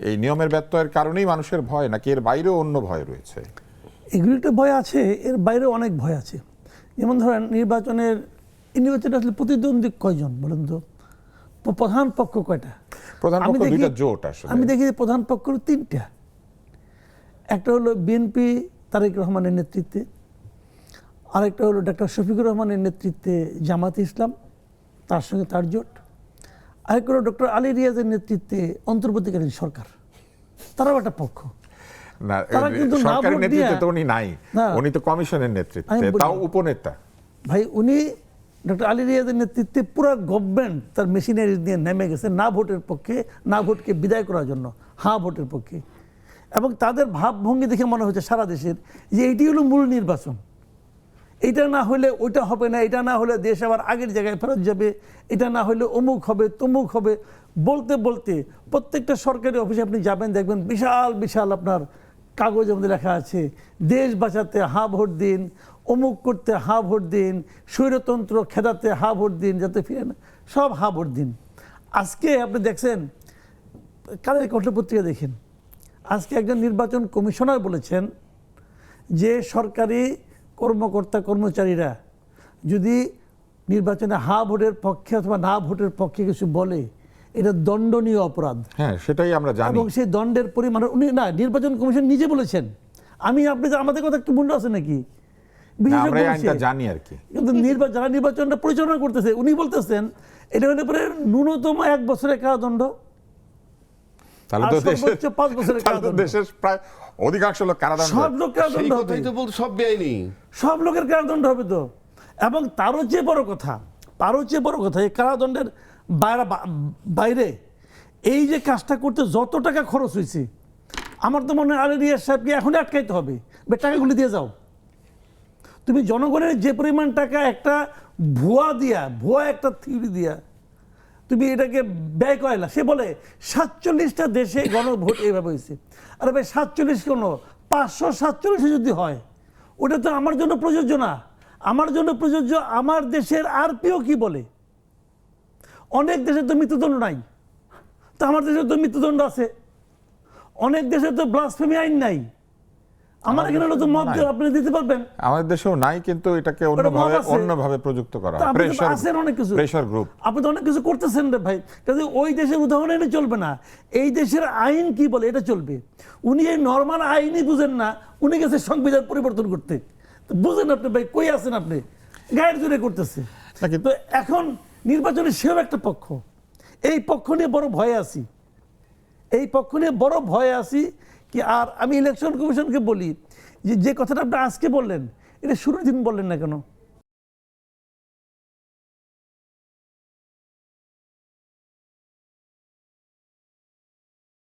এই নিয়মের ব্যত্যয়ের কারণেই মানুষের ভয়, নাকি এর বাইরেও অন্য ভয় রয়েছে? এগুলো একটা ভয় আছে, এর বাইরেও অনেক ভয় আছে। যেমন ধরেন নির্বাচনে আসলে প্রতিদ্বন্দ্বী কয়জন বলেন তো? প্রধান পক্ষ কয়টা? প্রধান পক্ষ দুইটা জোট আসলে। আমি দেখি প্রধান পক্ষ তিনটা। একটা হলো বিএনপি তারেক রহমানের নেতৃত্বে, আরেকটা হলো ডক্টর শফিকুর রহমানের নেতৃত্বে জামাত ইসলাম, তার সঙ্গে তার জোট, আরেকটা হলো ডক্টর আলী রিয়াজের নেতৃত্বে অন্তর্বর্তীকালীন সরকার, তারাও একটা পক্ষ। না, তারা কিন্তু সরকারের নেতৃত্বে তো উনি নাই, না, উনি তো কমিশনের নেতৃত্বে, তাও উপনেতা। ভাই উনি ডক্টর আলী রিয়াজের নেতৃত্বে পুরো গভর্নমেন্ট তার মেশিনারি দিয়ে নেমে গেছে না ভোটের পক্ষে, না ভোটকে বিদায় করার জন্য, হ্যাঁ ভোটের পক্ষে। এবং তাদের ভাবভঙ্গি দেখে মনে হচ্ছে সারা দেশের যে এইটি হলো মূল নির্বাচন, এটা না হলে ওইটা হবে না, এটা না হলে দেশ আবার আগের জায়গায় ফেরত যাবে, এটা না হলে অমুক হবে তমুক হবে, বলতে বলতে প্রত্যেকটা সরকারি অফিসে আপনি যাবেন দেখবেন বিশাল বিশাল আপনার কাগজের মধ্যে লেখা আছে দেশ বাঁচাতে হা ভোট দিন, অমুক করতে হা ভোট দিন, স্বৈরতন্ত্র খেদাতে হা ভোট দিন, যাতে ফিরে না, সব হা ভোট দিন। আজকে আপনি দেখছেন, কালের কণ্ঠ পত্রিকা দেখেন, আজকে একজন নির্বাচন কমিশনার বলেছেন যে সরকারি কর্মকর্তা কর্মচারীরা যদি নির্বাচনে হা ভোটের পক্ষে অথবা না ভোটের পক্ষে কিছু বলে এটা দণ্ডনীয় অপরাধ। হ্যাঁ, সেটাই আমরা জানি। এবং সেই দণ্ডের পরিমাণ উনি না, নির্বাচন কমিশন নিজে বলেছেন। আমি আপনি আমাদের কথা একটু মূল্য আছে নাকি? জানি আর কি, কিন্তু যারা নির্বাচনটা পরিচালনা করতেছে উনি বলতেছেন এটা হলে পরে ন্যূনতম 1 বছরের কারাদণ্ড, তাহলে তো সর্বোচ্চ 5 বছরের কারাদণ্ড। দেশের প্রায় অধিকাংশ লোক কারাদণ্ড, সব লোক কারাদণ্ড হবে, সব বেআইনি, সব লোকের কারাদণ্ড হবে তো। এবং তারও চেয়ে বড় কথা এই কারাদণ্ডের বাইরে এই যে কাজটা করতে যত টাকা খরচ হয়েছে, আমার তো মনে হয় আলী রিয়াজ সাহেবকে এখনই আটকাইতে হবে, টাকাগুলি দিয়ে যাও। তুমি জনগণের যে পরিমাণ টাকা একটা ভুয়া একটা থিওরি দিয়া তুমি এটাকে ব্যয় করাইলা, সে বলে 47টা দেশে গণভোট এইভাবে হয়েছে। আরে ভাই 47 কোনো 547 যদি হয় ওটা তো আমার জন্য প্রযোজ্য না। আমার জন্য প্রযোজ্য আমার দেশের আরপিও কি বলে। অনেক দেশে তো মৃত্যুদণ্ড নাই, তো আমার দেশে তো মৃত্যুদণ্ড আছে। অনেক দেশে তো ব্লাসফেমি আইন নাই, আমার এখানে তো মব আপনি দিতে পারবেন। আমাদের দেশেও নাই, কিন্তু এটাকে অন্যভাবে প্রযুক্ত করা হয়, প্রেসার গ্রুপ। আপনি তো অনেক কিছু করতেছেন রে ভাই, কাজে ওই দেশের উদাহরণ এনে চলবে না। এই দেশের আইন কি বলে এটা চলবে। উনি এই নরমাল আইনই বুঝেন না, উনি গেছে সংবিধান পরিবর্তন করতে। বুঝেন আপনি ভাই, কই আছেন আপনি? গায়ের জোরে করতেছে। তো এখন নির্বাচনে সেও একটা পক্ষ, এই পক্ষ নিয়ে বড় ভয়ে আছি। কি আর আমি ইলেকশন কমিশনকে বলি যে কথাটা আপনি আজকে বললেন এটা শুরুর দিন বললেন না কেন?